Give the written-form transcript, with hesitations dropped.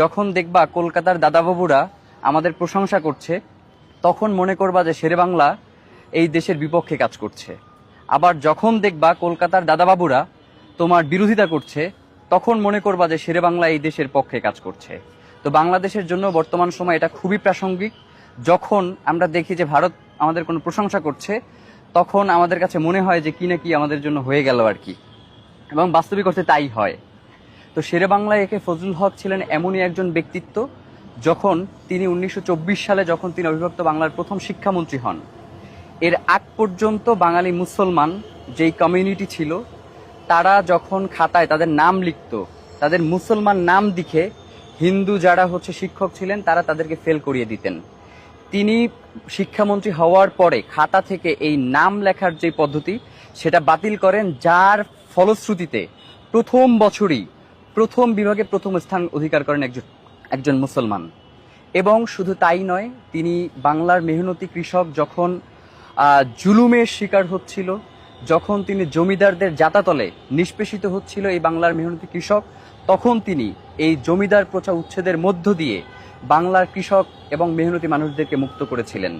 যখন দেখবা কলকাতার দাদাবাবুরা আমাদের প্রশংসা করছে, তখন মনে করবা যে শেরেবাংলা এই দেশের বিপক্ষে কাজ করছে। আবার যখন দেখবা কলকাতার দাদাবাবুরা তোমার বিরোধিতা করছে, তখন মনে করবা যে শেরেবাংলা এই দেশের পক্ষে কাজ করছে। তো বাংলাদেশের জন্য বর্তমান সময় এটা খুবই প্রাসঙ্গিক। যখন আমরা দেখি যে ভারত আমাদের কোনো প্রশংসা করছে, তখন আমাদের কাছে মনে হয় যে কি না কি আমাদের জন্য হয়ে গেল আর কি, এবং বাস্তবিক অর্থে তাই হয়। তো শেরেবাংলা একে ফজলুল হক ছিলেন এমনই একজন ব্যক্তিত্ব, যখন তিনি 1924 সালে যখন তিনি অবিভক্ত বাংলার প্রথম শিক্ষামন্ত্রী হন, এর আগ পর্যন্ত বাঙালি মুসলমান যেই কমিউনিটি ছিল, তারা যখন খাতায় তাদের নাম লিখত, তাদের মুসলমান নাম লিখে হিন্দু যারা শিক্ষক ছিলেন তারা তাদেরকে ফেল করিয়ে দিতেন। তিনি শিক্ষামন্ত্রী হওয়ার পরে খাতা থেকে এই নাম লেখার যে পদ্ধতি সেটা বাতিল করেন, যার ফলশ্রুতিতে প্রথম বছরই প্রথম বিভাগে প্রথম স্থান অধিকার করেন একজন মুসলমান। এবং শুধু তাই নয়, তিনি বাংলার মেহনতি কৃষক যখন জুলুমের শিকার হচ্ছিল, যখন তিনি জমিদারদের জাতাতলে নিষ্পেষিত হচ্ছিল এই বাংলার মেহনতি কৃষক, তখন তিনি এই জমিদার প্রথা উচ্ছেদের মধ্য দিয়ে বাংলার কৃষক এবং মেহনতি মানুষদেরকে মুক্ত করেছিলেন।